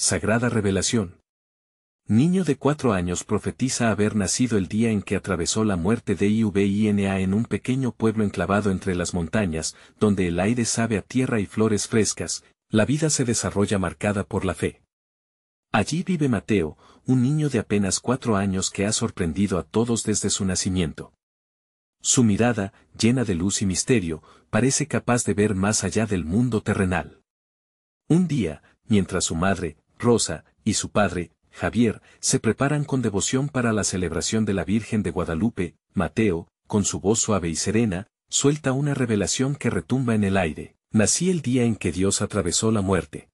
Sagrada Revelación. Niño de 4 años profetiza haber nacido el día en que atravesó la muerte de Ivina en un pequeño pueblo enclavado entre las montañas, donde el aire sabe a tierra y flores frescas, la vida se desarrolla marcada por la fe. Allí vive Mateo, un niño de apenas 4 años que ha sorprendido a todos desde su nacimiento. Su mirada, llena de luz y misterio, parece capaz de ver más allá del mundo terrenal. Un día, mientras su madre, Rosa, y su padre, Javier, se preparan con devoción para la celebración de la Virgen de Guadalupe, Mateo, con su voz suave y serena, suelta una revelación que retumba en el aire: nací el día en que Dios atravesó la muerte.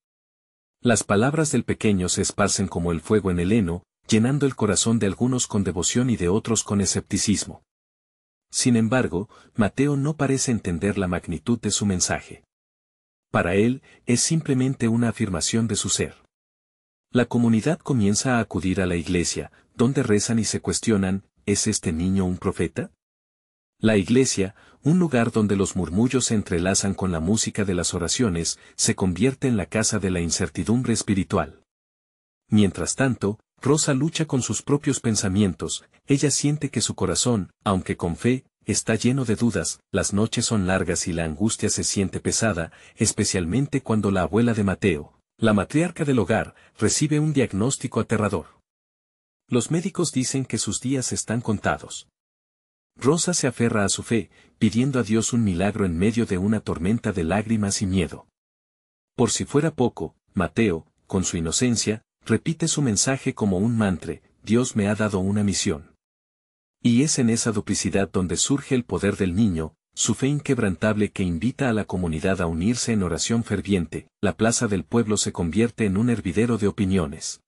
Las palabras del pequeño se esparcen como el fuego en el heno, llenando el corazón de algunos con devoción y de otros con escepticismo. Sin embargo, Mateo no parece entender la magnitud de su mensaje. Para él, es simplemente una afirmación de su ser. La comunidad comienza a acudir a la iglesia, donde rezan y se cuestionan: ¿es este niño un profeta? La iglesia, un lugar donde los murmullos se entrelazan con la música de las oraciones, se convierte en la casa de la incertidumbre espiritual. Mientras tanto, Rosa lucha con sus propios pensamientos. Ella siente que su corazón, aunque con fe, está lleno de dudas. Las noches son largas y la angustia se siente pesada, especialmente cuando la abuela de Mateo, la matriarca del hogar, recibe un diagnóstico aterrador. Los médicos dicen que sus días están contados. Rosa se aferra a su fe, pidiendo a Dios un milagro en medio de una tormenta de lágrimas y miedo. Por si fuera poco, Mateo, con su inocencia, repite su mensaje como un mantra: Dios me ha dado una misión. Y es en esa duplicidad donde surge el poder del niño, su fe inquebrantable que invita a la comunidad a unirse en oración ferviente. La plaza del pueblo se convierte en un hervidero de opiniones.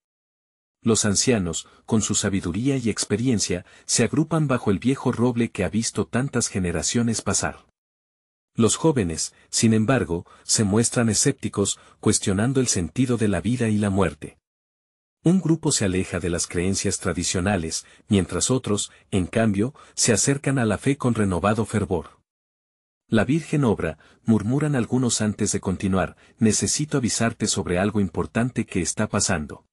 Los ancianos, con su sabiduría y experiencia, se agrupan bajo el viejo roble que ha visto tantas generaciones pasar. Los jóvenes, sin embargo, se muestran escépticos, cuestionando el sentido de la vida y la muerte. Un grupo se aleja de las creencias tradicionales, mientras otros, en cambio, se acercan a la fe con renovado fervor. La Virgen obra, murmuran algunos antes de continuar: necesito avisarte sobre algo importante que está pasando.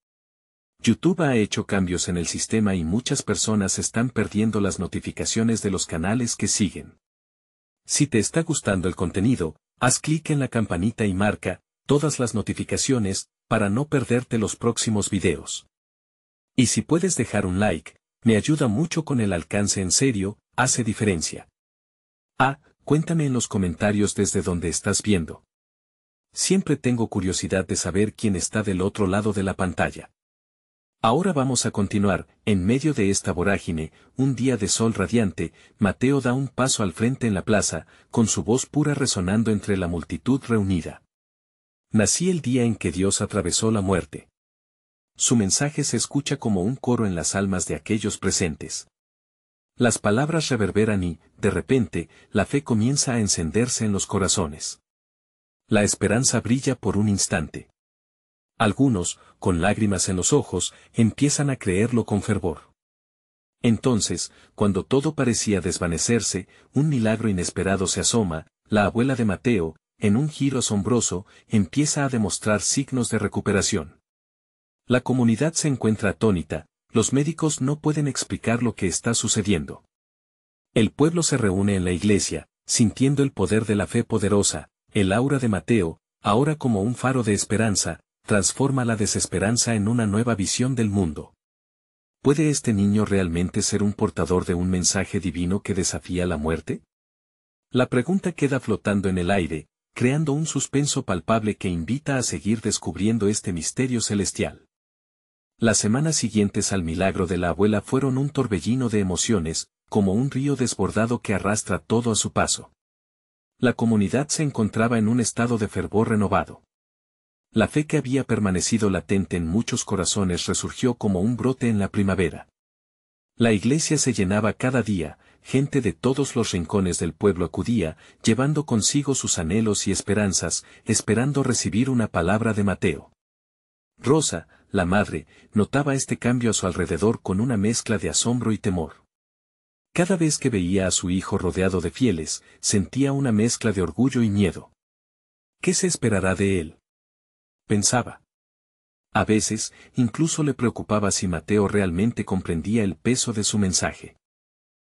YouTube ha hecho cambios en el sistema y muchas personas están perdiendo las notificaciones de los canales que siguen. Si te está gustando el contenido, haz clic en la campanita y marca todas las notificaciones, para no perderte los próximos videos. Y si puedes dejar un like, me ayuda mucho con el alcance. En serio, hace diferencia. Cuéntame en los comentarios desde donde estás viendo. Siempre tengo curiosidad de saber quién está del otro lado de la pantalla. Ahora vamos a continuar. En medio de esta vorágine, un día de sol radiante, Mateo da un paso al frente en la plaza, con su voz pura resonando entre la multitud reunida. Nací el día en que Dios atravesó la muerte. Su mensaje se escucha como un coro en las almas de aquellos presentes. Las palabras reverberan y, de repente, la fe comienza a encenderse en los corazones. La esperanza brilla por un instante. Algunos, con lágrimas en los ojos, empiezan a creerlo con fervor. Entonces, cuando todo parecía desvanecerse, un milagro inesperado se asoma. La abuela de Mateo, en un giro asombroso, empieza a demostrar signos de recuperación. La comunidad se encuentra atónita. Los médicos no pueden explicar lo que está sucediendo. El pueblo se reúne en la iglesia, sintiendo el poder de la fe poderosa. El aura de Mateo, ahora como un faro de esperanza, transforma la desesperanza en una nueva visión del mundo. ¿Puede este niño realmente ser un portador de un mensaje divino que desafía la muerte? La pregunta queda flotando en el aire, creando un suspenso palpable que invita a seguir descubriendo este misterio celestial. Las semanas siguientes al milagro de la abuela fueron un torbellino de emociones, como un río desbordado que arrastra todo a su paso. La comunidad se encontraba en un estado de fervor renovado. La fe que había permanecido latente en muchos corazones resurgió como un brote en la primavera. La iglesia se llenaba cada día, gente de todos los rincones del pueblo acudía, llevando consigo sus anhelos y esperanzas, esperando recibir una palabra de Mateo. Rosa, la madre, notaba este cambio a su alrededor con una mezcla de asombro y temor. Cada vez que veía a su hijo rodeado de fieles, sentía una mezcla de orgullo y miedo. ¿Qué se esperará de él?, pensaba. A veces, incluso le preocupaba si Mateo realmente comprendía el peso de su mensaje.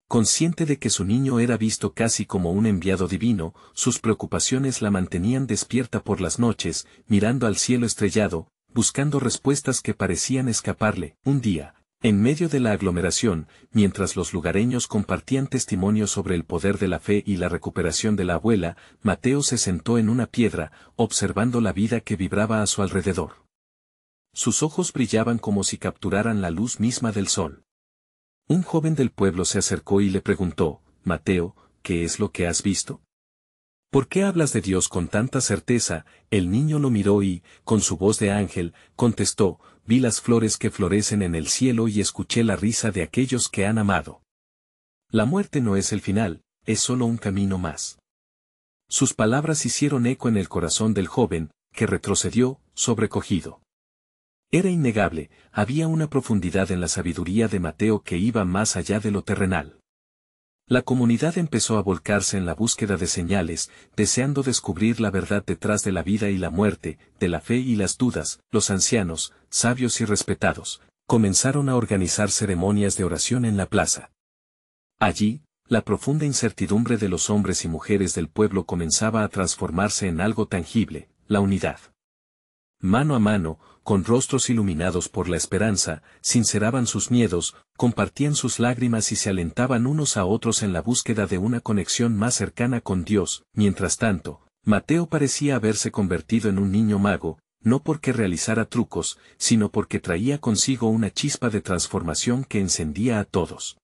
Consciente de que su niño era visto casi como un enviado divino, sus preocupaciones la mantenían despierta por las noches, mirando al cielo estrellado, buscando respuestas que parecían escaparle. Un día, en medio de la aglomeración, mientras los lugareños compartían testimonios sobre el poder de la fe y la recuperación de la abuela, Mateo se sentó en una piedra, observando la vida que vibraba a su alrededor. Sus ojos brillaban como si capturaran la luz misma del sol. Un joven del pueblo se acercó y le preguntó, Mateo, ¿qué es lo que has visto? ¿Por qué hablas de Dios con tanta certeza? El niño lo miró y, con su voz de ángel, contestó, vi las flores que florecen en el cielo y escuché la risa de aquellos que han amado. La muerte no es el final, es solo un camino más. Sus palabras hicieron eco en el corazón del joven, que retrocedió, sobrecogido. Era innegable, había una profundidad en la sabiduría de Mateo que iba más allá de lo terrenal. La comunidad empezó a volcarse en la búsqueda de señales, deseando descubrir la verdad detrás de la vida y la muerte, de la fe y las dudas. Los ancianos, sabios y respetados, comenzaron a organizar ceremonias de oración en la plaza. Allí, la profunda incertidumbre de los hombres y mujeres del pueblo comenzaba a transformarse en algo tangible, la unidad. Mano a mano, con rostros iluminados por la esperanza, sinceraban sus miedos, compartían sus lágrimas y se alentaban unos a otros en la búsqueda de una conexión más cercana con Dios. Mientras tanto, Mateo parecía haberse convertido en un niño mago, no porque realizara trucos, sino porque traía consigo una chispa de transformación que encendía a todos.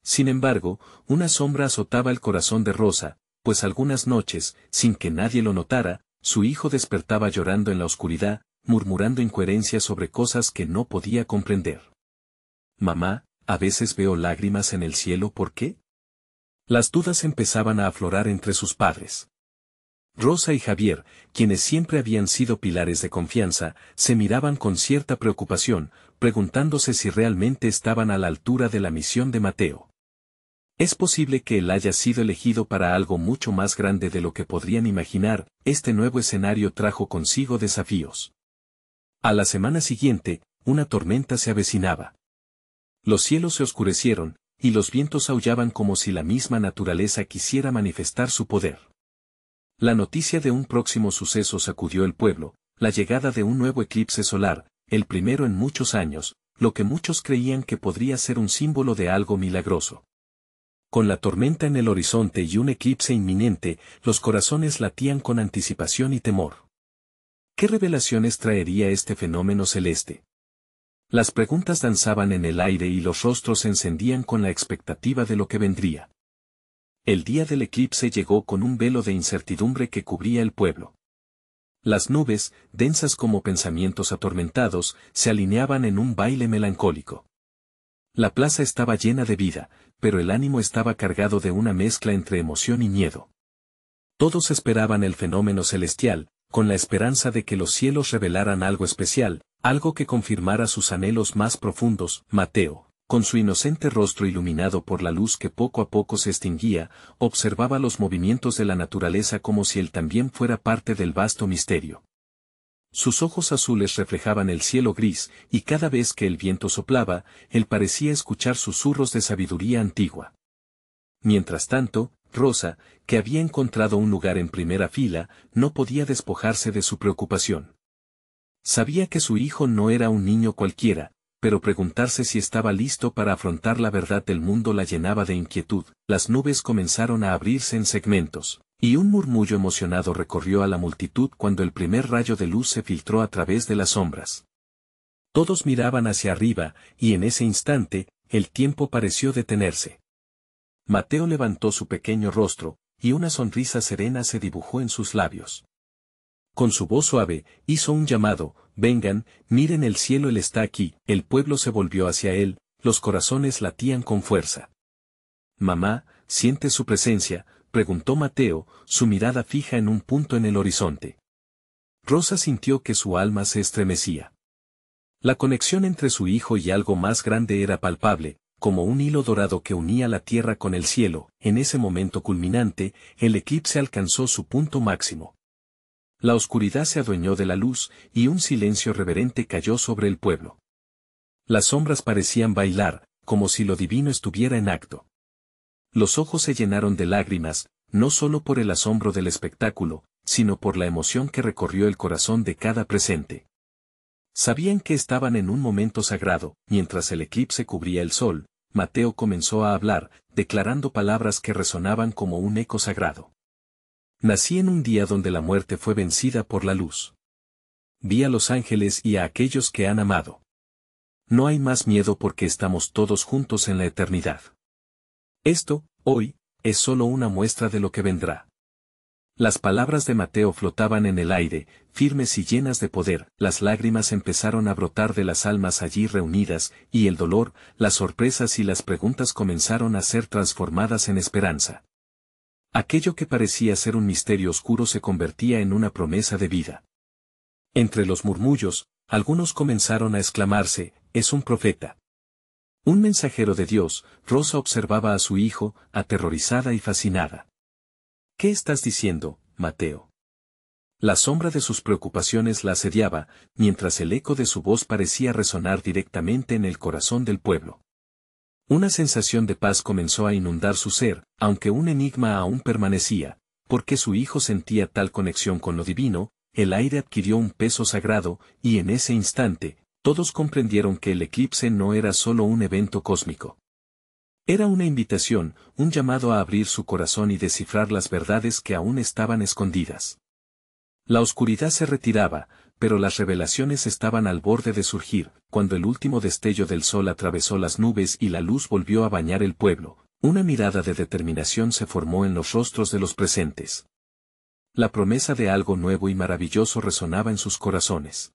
Sin embargo, una sombra azotaba el corazón de Rosa, pues algunas noches, sin que nadie lo notara, su hijo despertaba llorando en la oscuridad, murmurando incoherencias sobre cosas que no podía comprender. Mamá, a veces veo lágrimas en el cielo, ¿por qué? Las dudas empezaban a aflorar entre sus padres. Rosa y Javier, quienes siempre habían sido pilares de confianza, se miraban con cierta preocupación, preguntándose si realmente estaban a la altura de la misión de Mateo. Es posible que él haya sido elegido para algo mucho más grande de lo que podrían imaginar. Este nuevo escenario trajo consigo desafíos. A la semana siguiente, una tormenta se avecinaba. Los cielos se oscurecieron, y los vientos aullaban como si la misma naturaleza quisiera manifestar su poder. La noticia de un próximo suceso sacudió el pueblo, la llegada de un nuevo eclipse solar, el primero en muchos años, lo que muchos creían que podría ser un símbolo de algo milagroso. Con la tormenta en el horizonte y un eclipse inminente, los corazones latían con anticipación y temor. ¿Qué revelaciones traería este fenómeno celeste? Las preguntas danzaban en el aire y los rostros se encendían con la expectativa de lo que vendría. El día del eclipse llegó con un velo de incertidumbre que cubría el pueblo. Las nubes, densas como pensamientos atormentados, se alineaban en un baile melancólico. La plaza estaba llena de vida, pero el ánimo estaba cargado de una mezcla entre emoción y miedo. Todos esperaban el fenómeno celestial, con la esperanza de que los cielos revelaran algo especial, algo que confirmara sus anhelos más profundos. Mateo, con su inocente rostro iluminado por la luz que poco a poco se extinguía, observaba los movimientos de la naturaleza como si él también fuera parte del vasto misterio. Sus ojos azules reflejaban el cielo gris, y cada vez que el viento soplaba, él parecía escuchar susurros de sabiduría antigua. Mientras tanto, Rosa, que había encontrado un lugar en primera fila, no podía despojarse de su preocupación. Sabía que su hijo no era un niño cualquiera, pero preguntarse si estaba listo para afrontar la verdad del mundo la llenaba de inquietud. Las nubes comenzaron a abrirse en segmentos, y un murmullo emocionado recorrió a la multitud cuando el primer rayo de luz se filtró a través de las sombras. Todos miraban hacia arriba, y en ese instante, el tiempo pareció detenerse. Mateo levantó su pequeño rostro, y una sonrisa serena se dibujó en sus labios. Con su voz suave, hizo un llamado: vengan, miren el cielo, él está aquí. El pueblo se volvió hacia él, los corazones latían con fuerza. Mamá, ¿sientes su presencia?, preguntó Mateo, su mirada fija en un punto en el horizonte. Rosa sintió que su alma se estremecía. La conexión entre su hijo y algo más grande era palpable, como un hilo dorado que unía la tierra con el cielo. En ese momento culminante, el eclipse alcanzó su punto máximo. La oscuridad se adueñó de la luz, y un silencio reverente cayó sobre el pueblo. Las sombras parecían bailar, como si lo divino estuviera en acto. Los ojos se llenaron de lágrimas, no solo por el asombro del espectáculo, sino por la emoción que recorrió el corazón de cada presente. Sabían que estaban en un momento sagrado. Mientras el eclipse cubría el sol, Mateo comenzó a hablar, declarando palabras que resonaban como un eco sagrado. Nací en un día donde la muerte fue vencida por la luz. Vi a los ángeles y a aquellos que han amado. No hay más miedo porque estamos todos juntos en la eternidad. Esto, hoy, es solo una muestra de lo que vendrá. Las palabras de Mateo flotaban en el aire, firmes y llenas de poder. Las lágrimas empezaron a brotar de las almas allí reunidas, y el dolor, las sorpresas y las preguntas comenzaron a ser transformadas en esperanza. Aquello que parecía ser un misterio oscuro se convertía en una promesa de vida. Entre los murmullos, algunos comenzaron a exclamarse: «Es un profeta». Un mensajero de Dios. Rosa observaba a su hijo, aterrorizada y fascinada. «¿Qué estás diciendo, Mateo?». La sombra de sus preocupaciones la asediaba, mientras el eco de su voz parecía resonar directamente en el corazón del pueblo. Una sensación de paz comenzó a inundar su ser, aunque un enigma aún permanecía. ¿Por qué su hijo sentía tal conexión con lo divino? El aire adquirió un peso sagrado, y en ese instante, todos comprendieron que el eclipse no era solo un evento cósmico. Era una invitación, un llamado a abrir su corazón y descifrar las verdades que aún estaban escondidas. La oscuridad se retiraba, pero las revelaciones estaban al borde de surgir. Cuando el último destello del sol atravesó las nubes y la luz volvió a bañar el pueblo, una mirada de determinación se formó en los rostros de los presentes. La promesa de algo nuevo y maravilloso resonaba en sus corazones.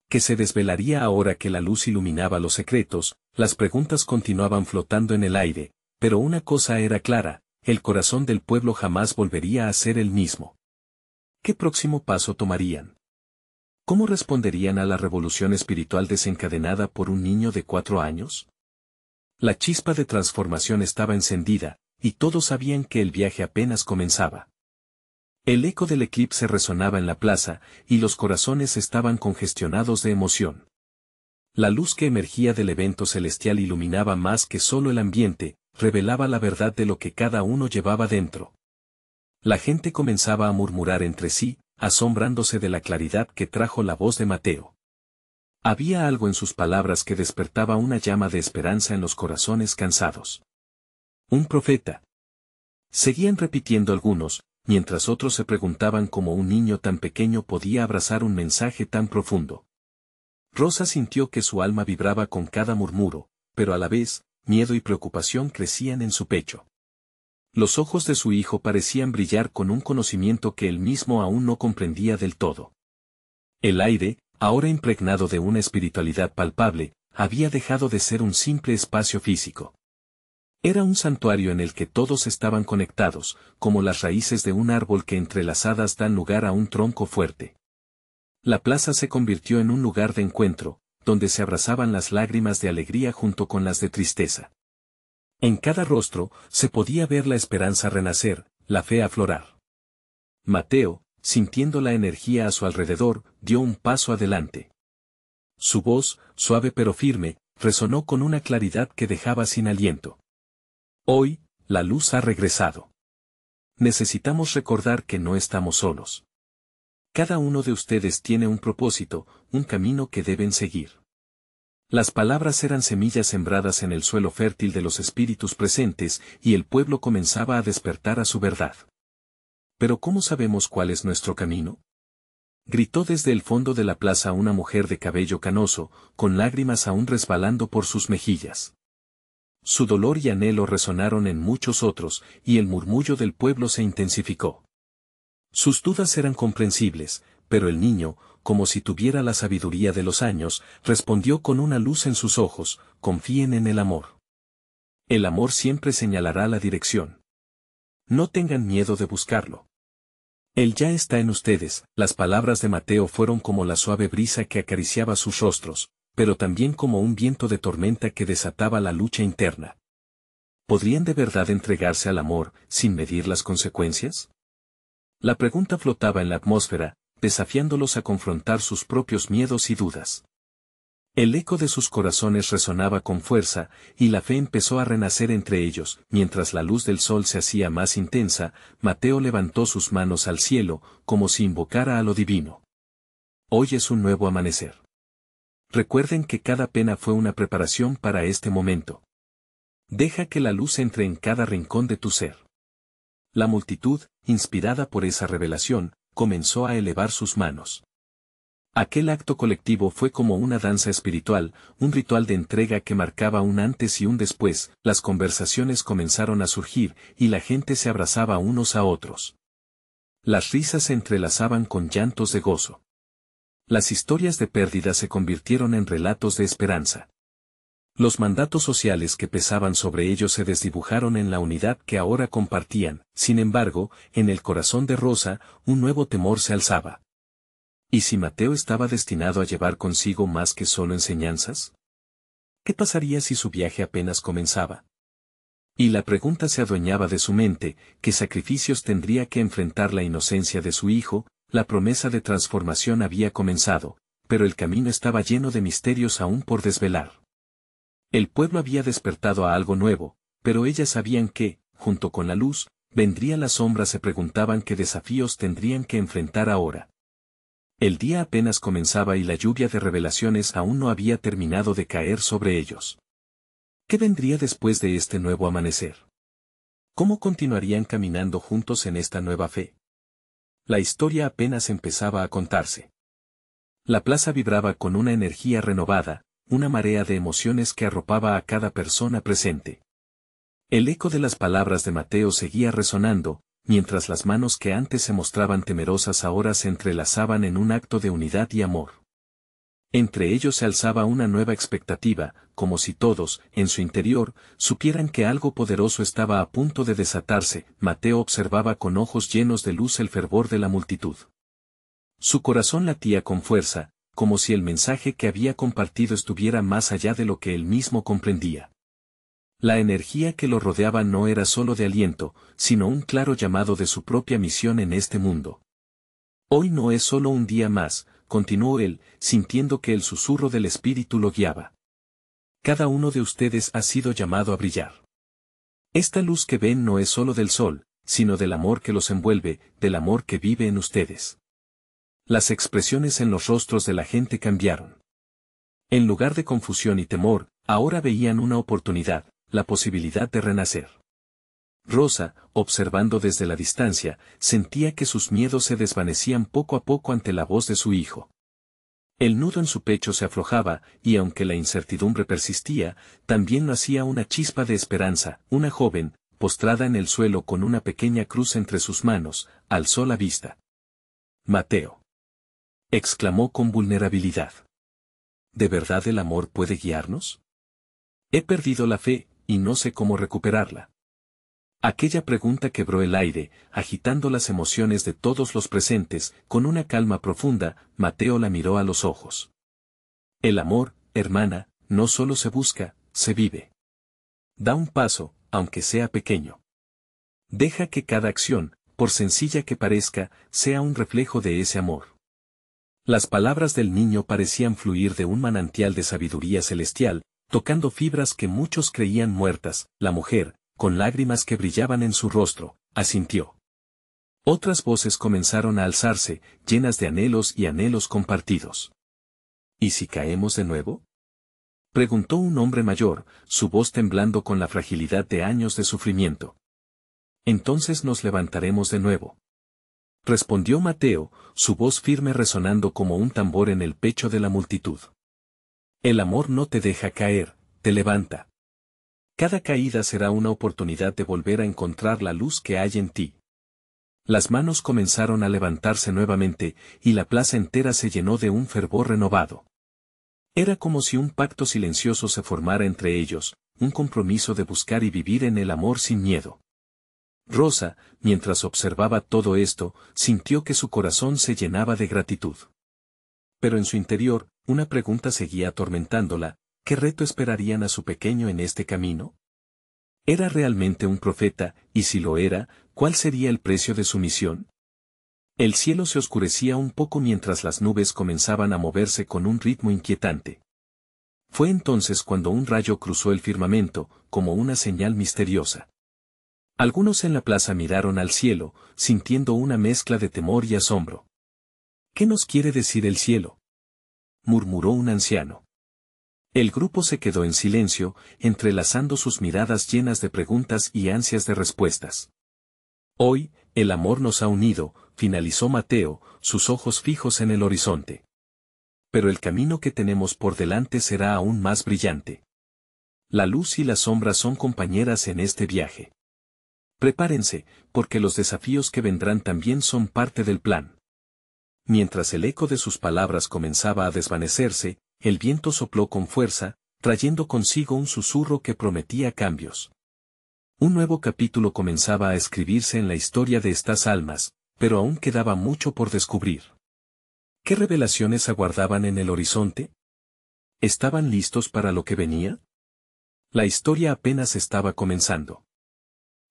¿Qué se desvelaría ahora que la luz iluminaba los secretos? Las preguntas continuaban flotando en el aire, pero una cosa era clara: el corazón del pueblo jamás volvería a ser el mismo. ¿Qué próximo paso tomarían? ¿Cómo responderían a la revolución espiritual desencadenada por un niño de 4 años? La chispa de transformación estaba encendida, y todos sabían que el viaje apenas comenzaba. El eco del eclipse resonaba en la plaza, y los corazones estaban congestionados de emoción. La luz que emergía del evento celestial iluminaba más que solo el ambiente, revelaba la verdad de lo que cada uno llevaba dentro. La gente comenzaba a murmurar entre sí, asombrándose de la claridad que trajo la voz de Mateo. Había algo en sus palabras que despertaba una llama de esperanza en los corazones cansados. «Un profeta». Seguían repitiendo algunos, mientras otros se preguntaban cómo un niño tan pequeño podía abrazar un mensaje tan profundo. Rosa sintió que su alma vibraba con cada murmuro, pero a la vez, miedo y preocupación crecían en su pecho. Los ojos de su hijo parecían brillar con un conocimiento que él mismo aún no comprendía del todo. El aire, ahora impregnado de una espiritualidad palpable, había dejado de ser un simple espacio físico. Era un santuario en el que todos estaban conectados, como las raíces de un árbol que entrelazadas dan lugar a un tronco fuerte. La plaza se convirtió en un lugar de encuentro, donde se abrazaban las lágrimas de alegría junto con las de tristeza. En cada rostro, se podía ver la esperanza renacer, la fe aflorar. Mateo, sintiendo la energía a su alrededor, dio un paso adelante. Su voz, suave pero firme, resonó con una claridad que dejaba sin aliento. «Hoy, la luz ha regresado. Necesitamos recordar que no estamos solos. Cada uno de ustedes tiene un propósito, un camino que deben seguir». Las palabras eran semillas sembradas en el suelo fértil de los espíritus presentes, y el pueblo comenzaba a despertar a su verdad. «¿Pero cómo sabemos cuál es nuestro camino?», gritó desde el fondo de la plaza una mujer de cabello canoso, con lágrimas aún resbalando por sus mejillas. Su dolor y anhelo resonaron en muchos otros, y el murmullo del pueblo se intensificó. Sus dudas eran comprensibles, pero el niño, como si tuviera la sabiduría de los años, respondió con una luz en sus ojos: «Confíen en el amor. El amor siempre señalará la dirección. No tengan miedo de buscarlo. Él ya está en ustedes». Las palabras de Mateo fueron como la suave brisa que acariciaba sus rostros, pero también como un viento de tormenta que desataba la lucha interna. ¿Podrían de verdad entregarse al amor, sin medir las consecuencias? La pregunta flotaba en la atmósfera, desafiándolos a confrontar sus propios miedos y dudas. El eco de sus corazones resonaba con fuerza, y la fe empezó a renacer entre ellos. Mientras la luz del sol se hacía más intensa, Mateo levantó sus manos al cielo, como si invocara a lo divino. Hoy es un nuevo amanecer. Recuerden que cada pena fue una preparación para este momento. Deja que la luz entre en cada rincón de tu ser. La multitud, inspirada por esa revelación, comenzó a elevar sus manos. Aquel acto colectivo fue como una danza espiritual, un ritual de entrega que marcaba un antes y un después. Las conversaciones comenzaron a surgir, y la gente se abrazaba unos a otros. Las risas se entrelazaban con llantos de gozo. Las historias de pérdida se convirtieron en relatos de esperanza. Los mandatos sociales que pesaban sobre ellos se desdibujaron en la unidad que ahora compartían. Sin embargo, en el corazón de Rosa, un nuevo temor se alzaba. ¿Y si Mateo estaba destinado a llevar consigo más que solo enseñanzas? ¿Qué pasaría si su viaje apenas comenzaba? Y la pregunta se adueñaba de su mente: ¿qué sacrificios tendría que enfrentar la inocencia de su hijo? La promesa de transformación había comenzado, pero el camino estaba lleno de misterios aún por desvelar. El pueblo había despertado a algo nuevo, pero ellas sabían que, junto con la luz, vendría la sombra. Se preguntaban qué desafíos tendrían que enfrentar ahora. El día apenas comenzaba y la lluvia de revelaciones aún no había terminado de caer sobre ellos. ¿Qué vendría después de este nuevo amanecer? ¿Cómo continuarían caminando juntos en esta nueva fe? La historia apenas empezaba a contarse. La plaza vibraba con una energía renovada, una marea de emociones que arropaba a cada persona presente. El eco de las palabras de Mateo seguía resonando, mientras las manos que antes se mostraban temerosas ahora se entrelazaban en un acto de unidad y amor. Entre ellos se alzaba una nueva expectativa, como si todos, en su interior, supieran que algo poderoso estaba a punto de desatarse. Mateo observaba con ojos llenos de luz el fervor de la multitud. Su corazón latía con fuerza, como si el mensaje que había compartido estuviera más allá de lo que él mismo comprendía. La energía que lo rodeaba no era solo de aliento, sino un claro llamado de su propia misión en este mundo. Hoy no es solo un día más, continuó él, sintiendo que el susurro del Espíritu lo guiaba. Cada uno de ustedes ha sido llamado a brillar. Esta luz que ven no es solo del sol, sino del amor que los envuelve, del amor que vive en ustedes. Las expresiones en los rostros de la gente cambiaron. En lugar de confusión y temor, ahora veían una oportunidad, la posibilidad de renacer. Rosa, observando desde la distancia, sentía que sus miedos se desvanecían poco a poco ante la voz de su hijo. El nudo en su pecho se aflojaba, y aunque la incertidumbre persistía, también nacía una chispa de esperanza. Una joven, postrada en el suelo con una pequeña cruz entre sus manos, alzó la vista. «Mateo», exclamó con vulnerabilidad. ¿De verdad el amor puede guiarnos? He perdido la fe, y no sé cómo recuperarla. Aquella pregunta quebró el aire, agitando las emociones de todos los presentes. Con una calma profunda, Mateo la miró a los ojos. El amor, hermana, no solo se busca, se vive. Da un paso, aunque sea pequeño. Deja que cada acción, por sencilla que parezca, sea un reflejo de ese amor. Las palabras del niño parecían fluir de un manantial de sabiduría celestial, tocando fibras que muchos creían muertas. La mujer, con lágrimas que brillaban en su rostro, asintió. Otras voces comenzaron a alzarse, llenas de anhelos y anhelos compartidos. ¿Y si caemos de nuevo?, preguntó un hombre mayor, su voz temblando con la fragilidad de años de sufrimiento. Entonces nos levantaremos de nuevo, respondió Mateo, su voz firme resonando como un tambor en el pecho de la multitud. El amor no te deja caer, te levanta. Cada caída será una oportunidad de volver a encontrar la luz que hay en ti. Las manos comenzaron a levantarse nuevamente, y la plaza entera se llenó de un fervor renovado. Era como si un pacto silencioso se formara entre ellos, un compromiso de buscar y vivir en el amor sin miedo. Rosa, mientras observaba todo esto, sintió que su corazón se llenaba de gratitud. Pero en su interior, una pregunta seguía atormentándola: ¿qué reto esperarían a su pequeño en este camino? ¿Era realmente un profeta, y si lo era, cuál sería el precio de su misión? El cielo se oscurecía un poco mientras las nubes comenzaban a moverse con un ritmo inquietante. Fue entonces cuando un rayo cruzó el firmamento, como una señal misteriosa. Algunos en la plaza miraron al cielo, sintiendo una mezcla de temor y asombro. ¿Qué nos quiere decir el cielo?, murmuró un anciano. El grupo se quedó en silencio, entrelazando sus miradas llenas de preguntas y ansias de respuestas. Hoy, el amor nos ha unido, finalizó Mateo, sus ojos fijos en el horizonte. Pero el camino que tenemos por delante será aún más brillante. La luz y la sombra son compañeras en este viaje. Prepárense, porque los desafíos que vendrán también son parte del plan. Mientras el eco de sus palabras comenzaba a desvanecerse, el viento sopló con fuerza, trayendo consigo un susurro que prometía cambios. Un nuevo capítulo comenzaba a escribirse en la historia de estas almas, pero aún quedaba mucho por descubrir. ¿Qué revelaciones aguardaban en el horizonte? ¿Estaban listos para lo que venía? La historia apenas estaba comenzando.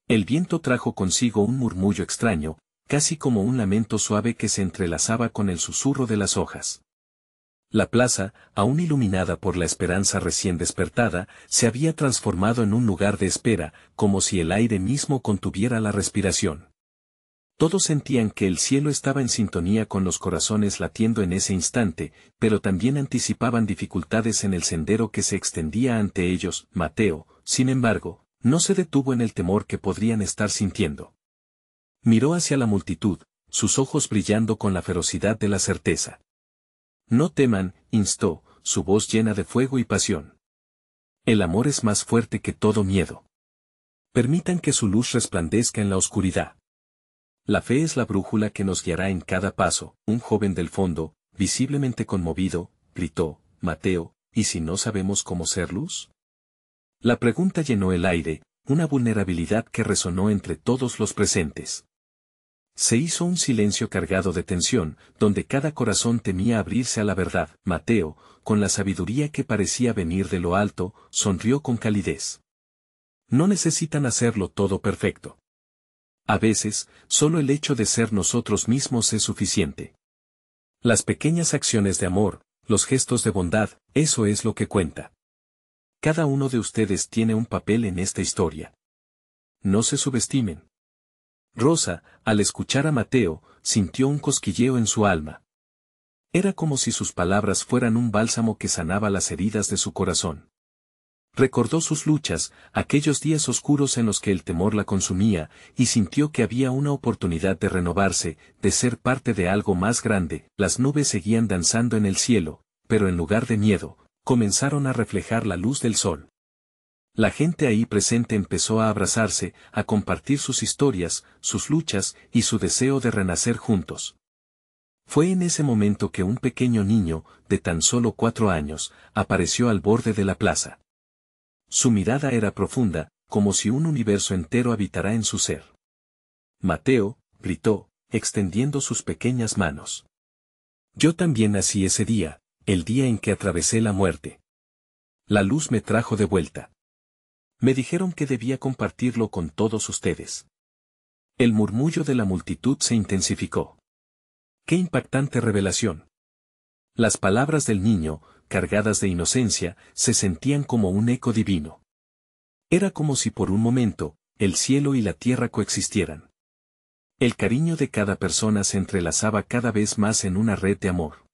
El viento trajo consigo un murmullo extraño, casi como un lamento suave que se entrelazaba con el susurro de las hojas. La plaza, aún iluminada por la esperanza recién despertada, se había transformado en un lugar de espera, como si el aire mismo contuviera la respiración. Todos sentían que el cielo estaba en sintonía con los corazones latiendo en ese instante, pero también anticipaban dificultades en el sendero que se extendía ante ellos. Mateo, sin embargo, no se detuvo en el temor que podrían estar sintiendo. Miró hacia la multitud, sus ojos brillando con la ferocidad de la certeza. No teman, instó, su voz llena de fuego y pasión. El amor es más fuerte que todo miedo. Permitan que su luz resplandezca en la oscuridad. La fe es la brújula que nos guiará en cada paso. Un joven del fondo, visiblemente conmovido, gritó, Mateo, ¿y si no sabemos cómo ser luz? La pregunta llenó el aire, una vulnerabilidad que resonó entre todos los presentes. Se hizo un silencio cargado de tensión, donde cada corazón temía abrirse a la verdad. Mateo, con la sabiduría que parecía venir de lo alto, sonrió con calidez. No necesitan hacerlo todo perfecto. A veces, solo el hecho de ser nosotros mismos es suficiente. Las pequeñas acciones de amor, los gestos de bondad, eso es lo que cuenta. Cada uno de ustedes tiene un papel en esta historia. No se subestimen. Rosa, al escuchar a Mateo, sintió un cosquilleo en su alma. Era como si sus palabras fueran un bálsamo que sanaba las heridas de su corazón. Recordó sus luchas, aquellos días oscuros en los que el temor la consumía, y sintió que había una oportunidad de renovarse, de ser parte de algo más grande. Las nubes seguían danzando en el cielo, pero en lugar de miedo, comenzaron a reflejar la luz del sol. La gente ahí presente empezó a abrazarse, a compartir sus historias, sus luchas y su deseo de renacer juntos. Fue en ese momento que un pequeño niño, de tan solo 4 años, apareció al borde de la plaza. Su mirada era profunda, como si un universo entero habitara en su ser. Mateo, gritó, extendiendo sus pequeñas manos. Yo también nací ese día, el día en que atravesé la muerte. La luz me trajo de vuelta. Me dijeron que debía compartirlo con todos ustedes. El murmullo de la multitud se intensificó. ¡Qué impactante revelación! Las palabras del niño, cargadas de inocencia, se sentían como un eco divino. Era como si por un momento, el cielo y la tierra coexistieran. El cariño de cada persona se entrelazaba cada vez más en una red de amor.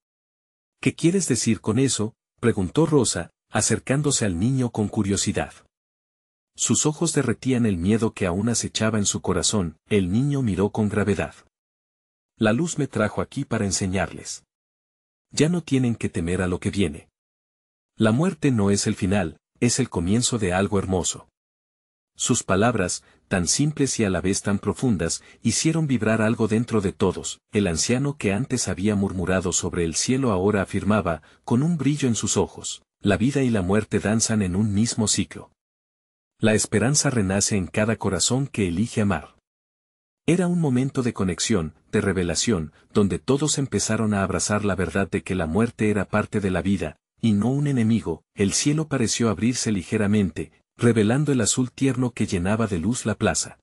¿Qué quieres decir con eso?, preguntó Rosa, acercándose al niño con curiosidad. Sus ojos derretían el miedo que aún acechaba en su corazón. El niño miró con gravedad. La luz me trajo aquí para enseñarles. Ya no tienen que temer a lo que viene. La muerte no es el final, es el comienzo de algo hermoso. Sus palabras, tan simples y a la vez tan profundas, hicieron vibrar algo dentro de todos. El anciano que antes había murmurado sobre el cielo ahora afirmaba, con un brillo en sus ojos, la vida y la muerte danzan en un mismo ciclo. La esperanza renace en cada corazón que elige amar. Era un momento de conexión, de revelación, donde todos empezaron a abrazar la verdad de que la muerte era parte de la vida, y no un enemigo. El cielo pareció abrirse ligeramente, revelando el azul tierno que llenaba de luz la plaza.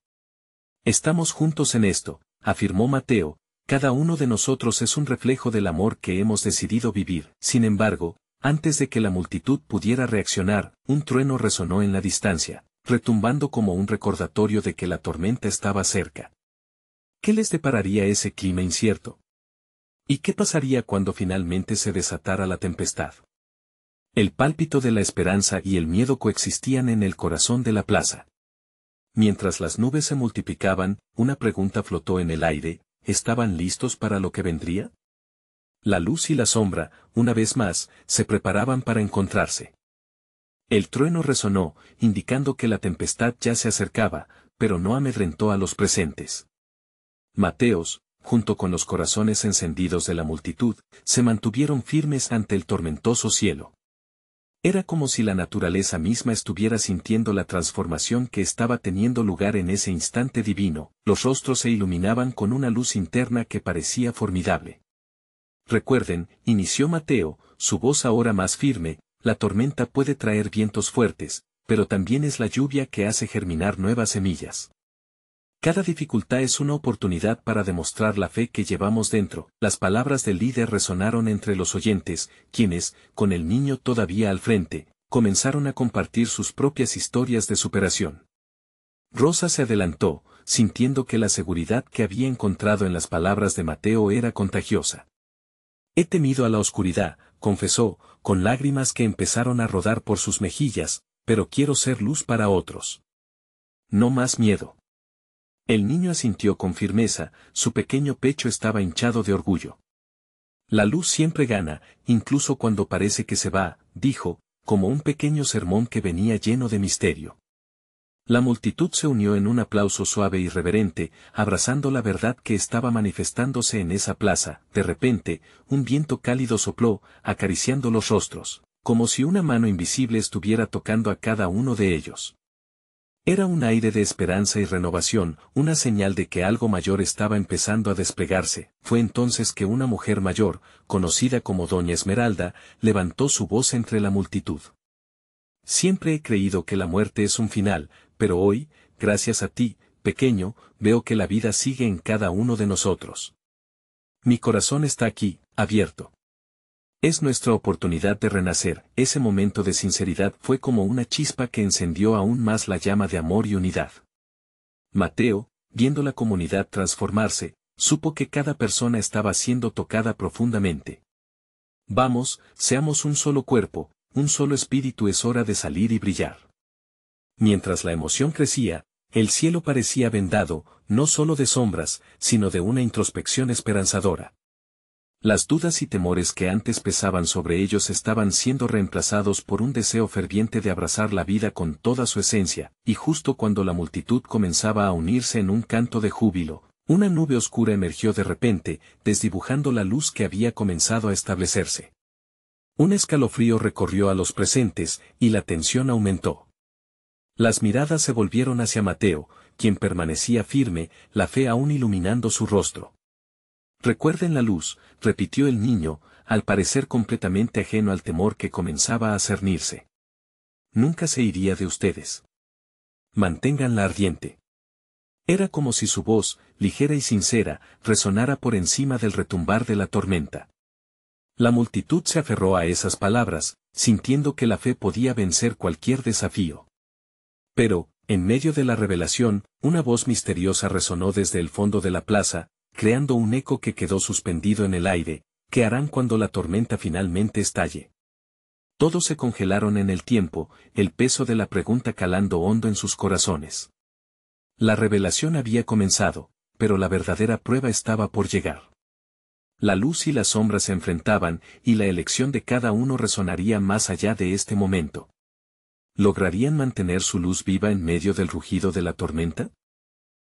Estamos juntos en esto, afirmó Mateo, Cada uno de nosotros es un reflejo del amor que hemos decidido vivir. Sin embargo, antes de que la multitud pudiera reaccionar, un trueno resonó en la distancia, retumbando como un recordatorio de que la tormenta estaba cerca. ¿Qué les depararía ese clima incierto? ¿Y qué pasaría cuando finalmente se desatara la tempestad? El pálpito de la esperanza y el miedo coexistían en el corazón de la plaza. Mientras las nubes se multiplicaban, una pregunta flotó en el aire: ¿estaban listos para lo que vendría? La luz y la sombra, una vez más, se preparaban para encontrarse. El trueno resonó, indicando que la tempestad ya se acercaba, pero no amedrentó a los presentes. Mateos, junto con los corazones encendidos de la multitud, se mantuvieron firmes ante el tormentoso cielo. Era como si la naturaleza misma estuviera sintiendo la transformación que estaba teniendo lugar en ese instante divino. Los rostros se iluminaban con una luz interna que parecía formidable. Recuerden, inició Mateo, su voz ahora más firme: la tormenta puede traer vientos fuertes, pero también es la lluvia que hace germinar nuevas semillas. Cada dificultad es una oportunidad para demostrar la fe que llevamos dentro. Las palabras del líder resonaron entre los oyentes, quienes, con el niño todavía al frente, comenzaron a compartir sus propias historias de superación. Rosa se adelantó, sintiendo que la seguridad que había encontrado en las palabras de Mateo era contagiosa. He temido a la oscuridad, confesó, con lágrimas que empezaron a rodar por sus mejillas, pero quiero ser luz para otros. No más miedo. El niño asintió con firmeza, su pequeño pecho estaba hinchado de orgullo. La luz siempre gana, incluso cuando parece que se va, dijo, como un pequeño sermón que venía lleno de misterio. La multitud se unió en un aplauso suave y reverente, abrazando la verdad que estaba manifestándose en esa plaza. De repente, un viento cálido sopló, acariciando los rostros, como si una mano invisible estuviera tocando a cada uno de ellos. Era un aire de esperanza y renovación, una señal de que algo mayor estaba empezando a desplegarse. Fue entonces que una mujer mayor, conocida como Doña Esmeralda, levantó su voz entre la multitud. Siempre he creído que la muerte es un final, pero hoy, gracias a ti, pequeño, veo que la vida sigue en cada uno de nosotros. Mi corazón está aquí, abierto. Es nuestra oportunidad de renacer. Ese momento de sinceridad fue como una chispa que encendió aún más la llama de amor y unidad. Mateo, viendo la comunidad transformarse, supo que cada persona estaba siendo tocada profundamente. Vamos, seamos un solo cuerpo, un solo espíritu, es hora de salir y brillar. Mientras la emoción crecía, el cielo parecía vendado, no solo de sombras, sino de una introspección esperanzadora. Las dudas y temores que antes pesaban sobre ellos estaban siendo reemplazados por un deseo ferviente de abrazar la vida con toda su esencia, y justo cuando la multitud comenzaba a unirse en un canto de júbilo, una nube oscura emergió de repente, desdibujando la luz que había comenzado a establecerse. Un escalofrío recorrió a los presentes, y la tensión aumentó. Las miradas se volvieron hacia Mateo, quien permanecía firme, la fe aún iluminando su rostro. Recuerden la luz, repitió el niño, al parecer completamente ajeno al temor que comenzaba a cernirse. Nunca se iría de ustedes. Manténganla ardiente. Era como si su voz, ligera y sincera, resonara por encima del retumbar de la tormenta. La multitud se aferró a esas palabras, sintiendo que la fe podía vencer cualquier desafío. Pero, en medio de la revelación, una voz misteriosa resonó desde el fondo de la plaza, creando un eco que quedó suspendido en el aire. ¿Qué harán cuando la tormenta finalmente estalle? Todos se congelaron en el tiempo, el peso de la pregunta calando hondo en sus corazones. La revelación había comenzado, pero la verdadera prueba estaba por llegar. La luz y la sombra se enfrentaban, y la elección de cada uno resonaría más allá de este momento. ¿Lograrían mantener su luz viva en medio del rugido de la tormenta?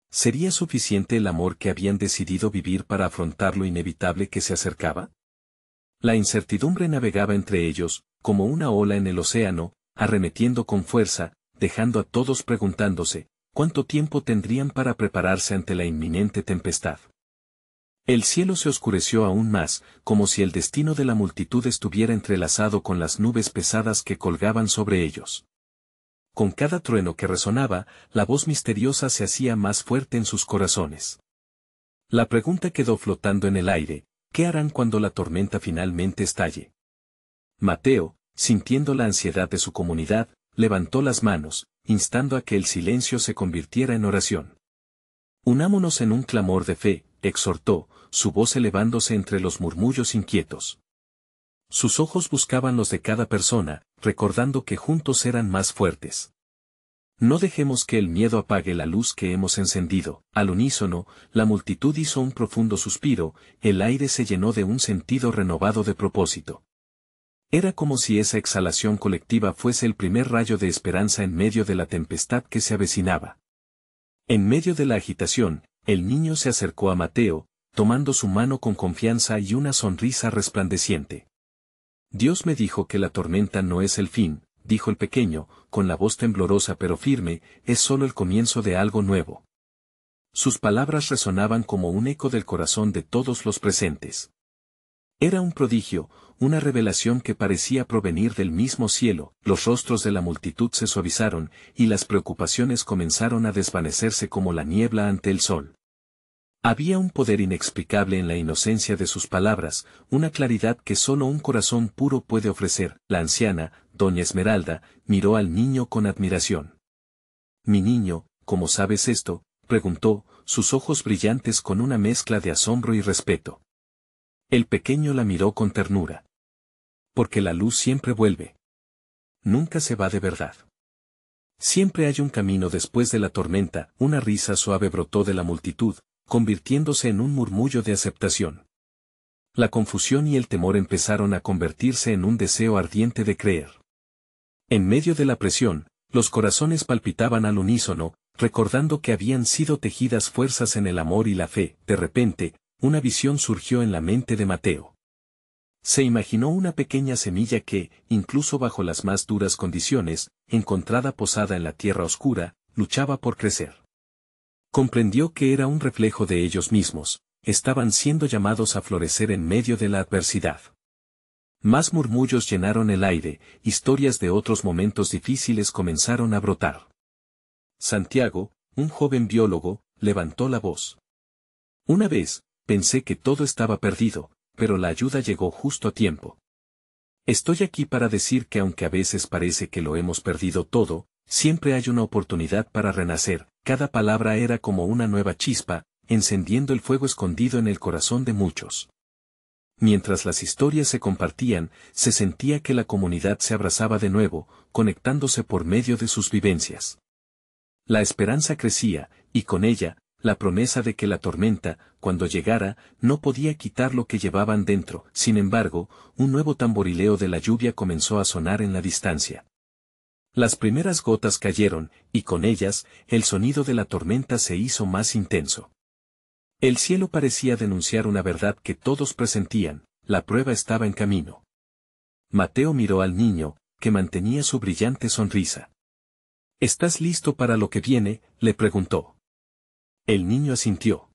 ¿Sería suficiente el amor que habían decidido vivir para afrontar lo inevitable que se acercaba? La incertidumbre navegaba entre ellos, como una ola en el océano, arremetiendo con fuerza, dejando a todos preguntándose, ¿cuánto tiempo tendrían para prepararse ante la inminente tempestad? El cielo se oscureció aún más, como si el destino de la multitud estuviera entrelazado con las nubes pesadas que colgaban sobre ellos. Con cada trueno que resonaba, la voz misteriosa se hacía más fuerte en sus corazones. La pregunta quedó flotando en el aire: ¿qué harán cuando la tormenta finalmente estalle? Mateo, sintiendo la ansiedad de su comunidad, levantó las manos, instando a que el silencio se convirtiera en oración. Unámonos en un clamor de fe, exhortó, su voz elevándose entre los murmullos inquietos. Sus ojos buscaban los de cada persona, recordando que juntos eran más fuertes. No dejemos que el miedo apague la luz que hemos encendido. Al unísono, la multitud hizo un profundo suspiro, el aire se llenó de un sentido renovado de propósito. Era como si esa exhalación colectiva fuese el primer rayo de esperanza en medio de la tempestad que se avecinaba. En medio de la agitación, el niño se acercó a Mateo, tomando su mano con confianza y una sonrisa resplandeciente. Dios me dijo que la tormenta no es el fin, dijo el pequeño, con la voz temblorosa pero firme, es solo el comienzo de algo nuevo. Sus palabras resonaban como un eco del corazón de todos los presentes. Era un prodigio, una revelación que parecía provenir del mismo cielo. Los rostros de la multitud se suavizaron, y las preocupaciones comenzaron a desvanecerse como la niebla ante el sol. Había un poder inexplicable en la inocencia de sus palabras, una claridad que solo un corazón puro puede ofrecer. La anciana, doña Esmeralda, miró al niño con admiración. «Mi niño, ¿cómo sabes esto?», preguntó, sus ojos brillantes con una mezcla de asombro y respeto. El pequeño la miró con ternura. «Porque la luz siempre vuelve. Nunca se va de verdad. Siempre hay un camino después de la tormenta». Una risa suave brotó de la multitud, convirtiéndose en un murmullo de aceptación. La confusión y el temor empezaron a convertirse en un deseo ardiente de creer. En medio de la presión, los corazones palpitaban al unísono, recordando que habían sido tejidas fuerzas en el amor y la fe. De repente, una visión surgió en la mente de Mateo. Se imaginó una pequeña semilla que, incluso bajo las más duras condiciones, encontrada posada en la tierra oscura, luchaba por crecer. Comprendió que era un reflejo de ellos mismos, estaban siendo llamados a florecer en medio de la adversidad. Más murmullos llenaron el aire, historias de otros momentos difíciles comenzaron a brotar. Santiago, un joven biólogo, levantó la voz. «Una vez, pensé que todo estaba perdido, pero la ayuda llegó justo a tiempo. Estoy aquí para decir que aunque a veces parece que lo hemos perdido todo, siempre hay una oportunidad para renacer». Cada palabra era como una nueva chispa, encendiendo el fuego escondido en el corazón de muchos. Mientras las historias se compartían, se sentía que la comunidad se abrazaba de nuevo, conectándose por medio de sus vivencias. La esperanza crecía, y con ella, la promesa de que la tormenta, cuando llegara, no podía quitar lo que llevaban dentro. Sin embargo, un nuevo tamborileo de la lluvia comenzó a sonar en la distancia. Las primeras gotas cayeron, y con ellas, el sonido de la tormenta se hizo más intenso. El cielo parecía denunciar una verdad que todos presentían: la prueba estaba en camino. Mateo miró al niño, que mantenía su brillante sonrisa. «¿Estás listo para lo que viene?», le preguntó. El niño asintió.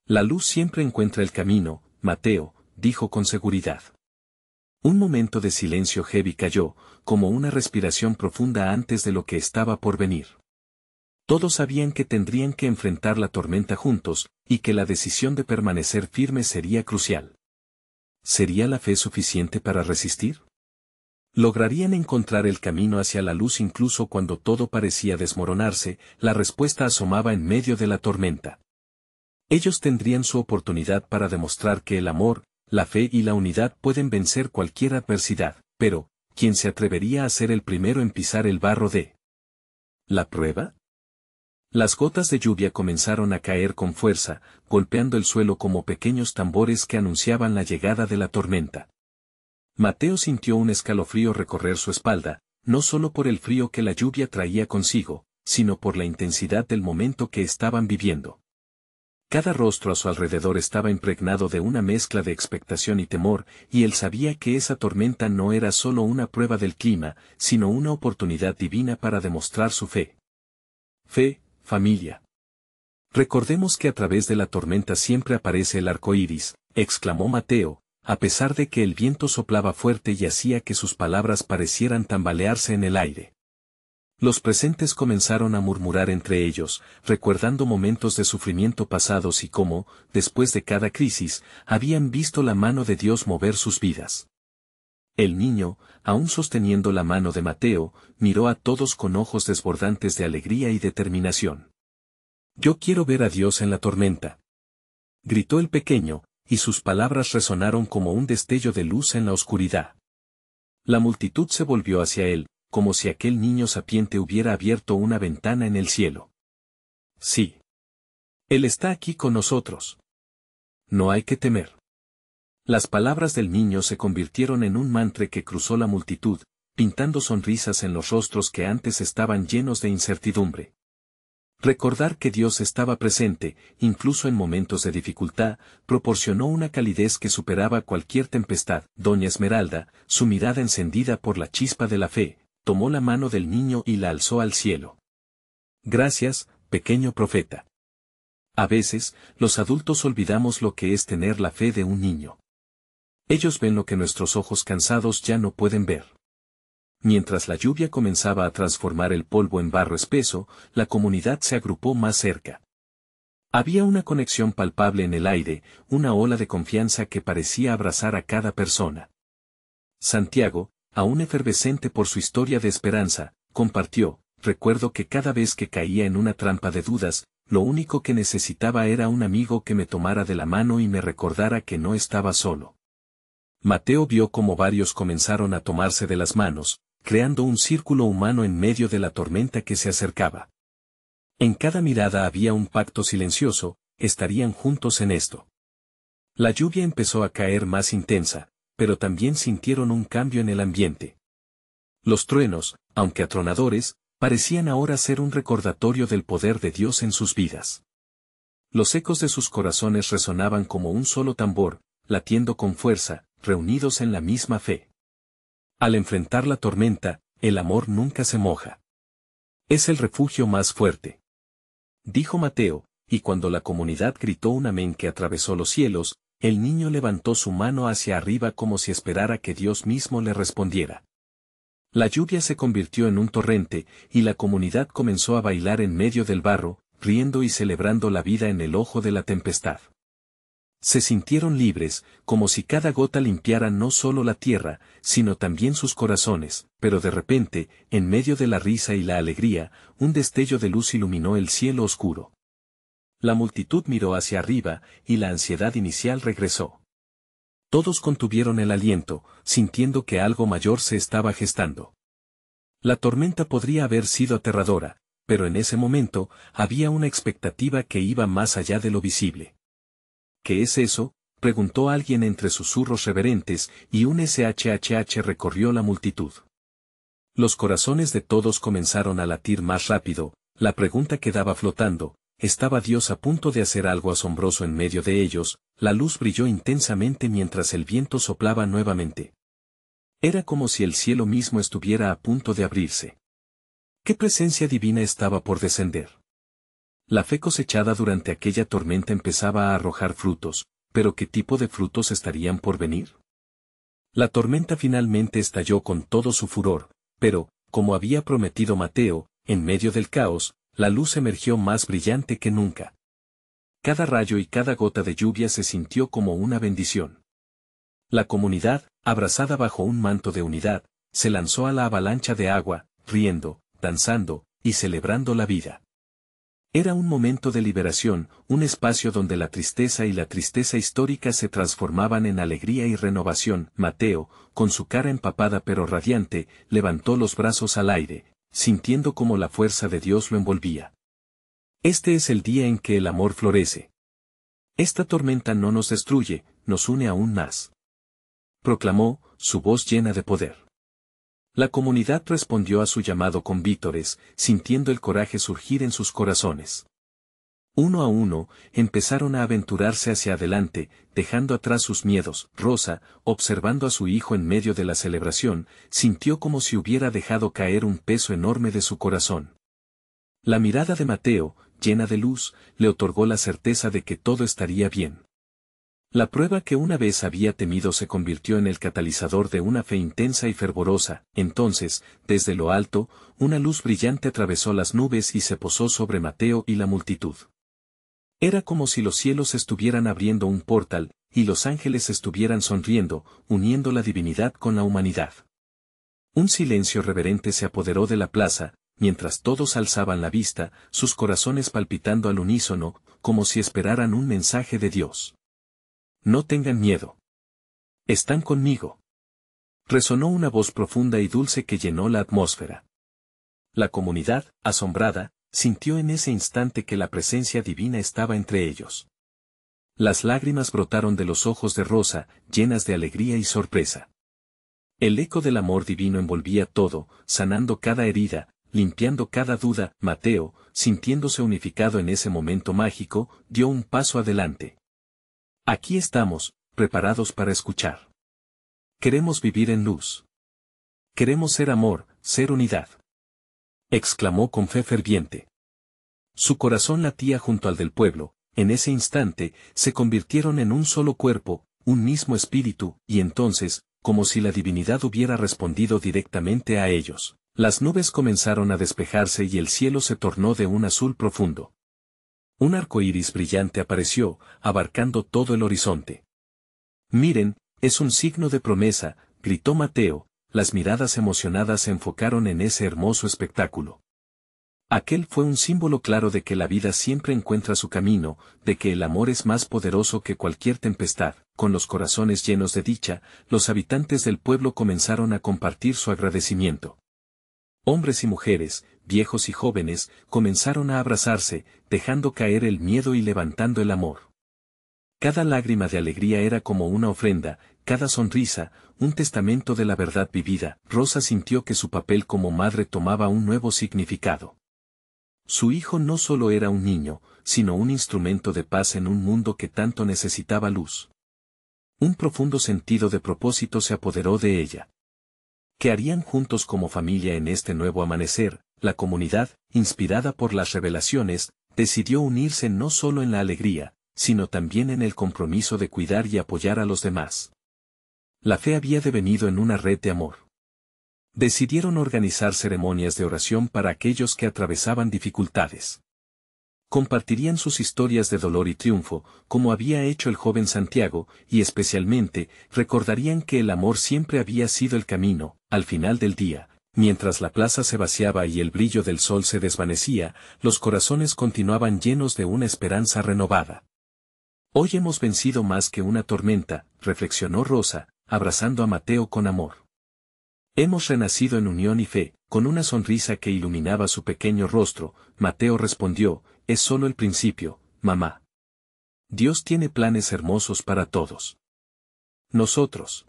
«La luz siempre encuentra el camino, Mateo», dijo con seguridad. Un momento de silencio heavy cayó, como una respiración profunda antes de lo que estaba por venir. Todos sabían que tendrían que enfrentar la tormenta juntos, y que la decisión de permanecer firme sería crucial. ¿Sería la fe suficiente para resistir? ¿Lograrían encontrar el camino hacia la luz incluso cuando todo parecía desmoronarse? La respuesta asomaba en medio de la tormenta. Ellos tendrían su oportunidad para demostrar que el amor, la fe y la unidad pueden vencer cualquier adversidad, pero, ¿quién se atrevería a ser el primero en pisar el barro de la prueba? Las gotas de lluvia comenzaron a caer con fuerza, golpeando el suelo como pequeños tambores que anunciaban la llegada de la tormenta. Mateo sintió un escalofrío recorrer su espalda, no solo por el frío que la lluvia traía consigo, sino por la intensidad del momento que estaban viviendo. Cada rostro a su alrededor estaba impregnado de una mezcla de expectación y temor, y él sabía que esa tormenta no era solo una prueba del clima, sino una oportunidad divina para demostrar su fe. Fe, familia. Recordemos que a través de la tormenta siempre aparece el arco iris, exclamó Mateo, a pesar de que el viento soplaba fuerte y hacía que sus palabras parecieran tambalearse en el aire. Los presentes comenzaron a murmurar entre ellos, recuerdando momentos de sufrimiento pasados y cómo, después de cada crisis, habían visto la mano de Dios mover sus vidas. El niño, aún sosteniendo la mano de Mateo, miró a todos con ojos desbordantes de alegría y determinación. «Yo quiero ver a Dios en la tormenta», gritó el pequeño, y sus palabras resonaron como un destello de luz en la oscuridad. La multitud se volvió hacia él, como si aquel niño sapiente hubiera abierto una ventana en el cielo. Sí. Él está aquí con nosotros. No hay que temer. Las palabras del niño se convirtieron en un mantra que cruzó la multitud, pintando sonrisas en los rostros que antes estaban llenos de incertidumbre. Recordar que Dios estaba presente, incluso en momentos de dificultad, proporcionó una calidez que superaba cualquier tempestad. Doña Esmeralda, su mirada encendida por la chispa de la fe, tomó la mano del niño y la alzó al cielo. Gracias, pequeño profeta. A veces, los adultos olvidamos lo que es tener la fe de un niño. Ellos ven lo que nuestros ojos cansados ya no pueden ver. Mientras la lluvia comenzaba a transformar el polvo en barro espeso, la comunidad se agrupó más cerca. Había una conexión palpable en el aire, una ola de confianza que parecía abrazar a cada persona. Santiago, aún efervescente por su historia de esperanza, compartió: recuerdo que cada vez que caía en una trampa de dudas, lo único que necesitaba era un amigo que me tomara de la mano y me recordara que no estaba solo. Mateo vio cómo varios comenzaron a tomarse de las manos, creando un círculo humano en medio de la tormenta que se acercaba. En cada mirada había un pacto silencioso: estarían juntos en esto. La lluvia empezó a caer más intensa, pero también sintieron un cambio en el ambiente. Los truenos, aunque atronadores, parecían ahora ser un recordatorio del poder de Dios en sus vidas. Los ecos de sus corazones resonaban como un solo tambor, latiendo con fuerza, reunidos en la misma fe. Al enfrentar la tormenta, el amor nunca se moja. Es el refugio más fuerte, dijo Mateo, y cuando la comunidad gritó un amén que atravesó los cielos, el niño levantó su mano hacia arriba como si esperara que Dios mismo le respondiera. La lluvia se convirtió en un torrente, y la comunidad comenzó a bailar en medio del barro, riendo y celebrando la vida en el ojo de la tempestad. Se sintieron libres, como si cada gota limpiara no solo la tierra, sino también sus corazones, pero de repente, en medio de la risa y la alegría, un destello de luz iluminó el cielo oscuro. La multitud miró hacia arriba, y la ansiedad inicial regresó. Todos contuvieron el aliento, sintiendo que algo mayor se estaba gestando. La tormenta podría haber sido aterradora, pero en ese momento, había una expectativa que iba más allá de lo visible. ¿Qué es eso?, preguntó alguien entre susurros reverentes, y un shhh recorrió la multitud. Los corazones de todos comenzaron a latir más rápido. La pregunta quedaba flotando: ¿estaba Dios a punto de hacer algo asombroso en medio de ellos? La luz brilló intensamente mientras el viento soplaba nuevamente. Era como si el cielo mismo estuviera a punto de abrirse. ¿Qué presencia divina estaba por descender? La fe cosechada durante aquella tormenta empezaba a arrojar frutos, pero ¿qué tipo de frutos estarían por venir? La tormenta finalmente estalló con todo su furor, pero, como había prometido Mateo, en medio del caos, la luz emergió más brillante que nunca. Cada rayo y cada gota de lluvia se sintió como una bendición. La comunidad, abrazada bajo un manto de unidad, se lanzó a la avalancha de agua, riendo, danzando, y celebrando la vida. Era un momento de liberación, un espacio donde la tristeza y la tristeza histórica se transformaban en alegría y renovación. Mateo, con su cara empapada pero radiante, levantó los brazos al aire, sintiendo como la fuerza de Dios lo envolvía. Este es el día en que el amor florece. Esta tormenta no nos destruye, nos une aún más, proclamó, su voz llena de poder. La comunidad respondió a su llamado con vítores, sintiendo el coraje surgir en sus corazones. Uno a uno, empezaron a aventurarse hacia adelante, dejando atrás sus miedos. Rosa, observando a su hijo en medio de la celebración, sintió como si hubiera dejado caer un peso enorme de su corazón. La mirada de Mateo, llena de luz, le otorgó la certeza de que todo estaría bien. La prueba que una vez había temido se convirtió en el catalizador de una fe intensa y fervorosa. Entonces, desde lo alto, una luz brillante atravesó las nubes y se posó sobre Mateo y la multitud. Era como si los cielos estuvieran abriendo un portal, y los ángeles estuvieran sonriendo, uniendo la divinidad con la humanidad. Un silencio reverente se apoderó de la plaza, mientras todos alzaban la vista, sus corazones palpitando al unísono, como si esperaran un mensaje de Dios. No tengan miedo. Están conmigo. Resonó una voz profunda y dulce que llenó la atmósfera. La comunidad, asombrada, sintió en ese instante que la presencia divina estaba entre ellos. Las lágrimas brotaron de los ojos de Rosa, llenas de alegría y sorpresa. El eco del amor divino envolvía todo, sanando cada herida, limpiando cada duda. Mateo, sintiéndose unificado en ese momento mágico, dio un paso adelante. Aquí estamos, preparados para escuchar. Queremos vivir en luz. Queremos ser amor, ser unidad. Exclamó con fe ferviente. Su corazón latía junto al del pueblo. En ese instante, se convirtieron en un solo cuerpo, un mismo espíritu, y entonces, como si la divinidad hubiera respondido directamente a ellos, las nubes comenzaron a despejarse y el cielo se tornó de un azul profundo. Un arco iris brillante apareció, abarcando todo el horizonte. Miren, es un signo de promesa, gritó Mateo, las miradas emocionadas se enfocaron en ese hermoso espectáculo. Aquel fue un símbolo claro de que la vida siempre encuentra su camino, de que el amor es más poderoso que cualquier tempestad. Con los corazones llenos de dicha, los habitantes del pueblo comenzaron a compartir su agradecimiento. Hombres y mujeres, viejos y jóvenes, comenzaron a abrazarse, dejando caer el miedo y levantando el amor. Cada lágrima de alegría era como una ofrenda, cada sonrisa, un testamento de la verdad vivida. Rosa sintió que su papel como madre tomaba un nuevo significado. Su hijo no solo era un niño, sino un instrumento de paz en un mundo que tanto necesitaba luz. Un profundo sentido de propósito se apoderó de ella. ¿Qué harían juntos como familia en este nuevo amanecer? La comunidad, inspirada por las revelaciones, decidió unirse no solo en la alegría, sino también en el compromiso de cuidar y apoyar a los demás. La fe había devenido en una red de amor. Decidieron organizar ceremonias de oración para aquellos que atravesaban dificultades. Compartirían sus historias de dolor y triunfo, como había hecho el joven Santiago, y especialmente, recordarían que el amor siempre había sido el camino. Al final del día, mientras la plaza se vaciaba y el brillo del sol se desvanecía, los corazones continuaban llenos de una esperanza renovada. Hoy hemos vencido más que una tormenta, reflexionó Rosa, abrazando a Mateo con amor. Hemos renacido en unión y fe. Con una sonrisa que iluminaba su pequeño rostro, Mateo respondió, es solo el principio, mamá. Dios tiene planes hermosos para todos. Nosotros.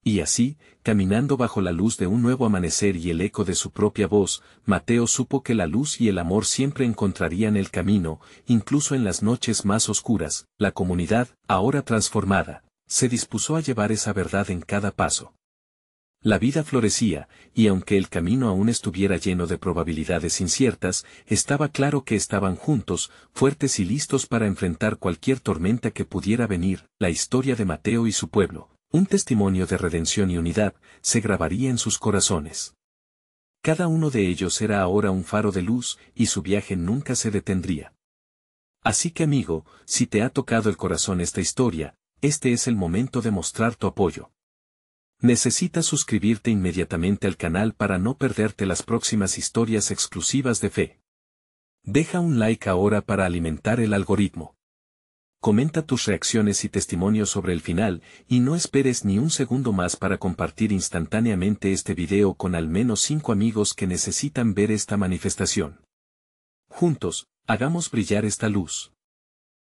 Y así, caminando bajo la luz de un nuevo amanecer y el eco de su propia voz, Mateo supo que la luz y el amor siempre encontrarían el camino, incluso en las noches más oscuras. La comunidad, ahora transformada, se dispuso a llevar esa verdad en cada paso. La vida florecía, y aunque el camino aún estuviera lleno de probabilidades inciertas, estaba claro que estaban juntos, fuertes y listos para enfrentar cualquier tormenta que pudiera venir. La historia de Mateo y su pueblo, un testimonio de redención y unidad, se grabaría en sus corazones. Cada uno de ellos era ahora un faro de luz, y su viaje nunca se detendría. Así que amigo, si te ha tocado el corazón esta historia, este es el momento de mostrar tu apoyo. Necesitas suscribirte inmediatamente al canal para no perderte las próximas historias exclusivas de fe. Deja un like ahora para alimentar el algoritmo. Comenta tus reacciones y testimonios sobre el final, y no esperes ni un segundo más para compartir instantáneamente este video con al menos 5 amigos que necesitan ver esta manifestación. Juntos, hagamos brillar esta luz.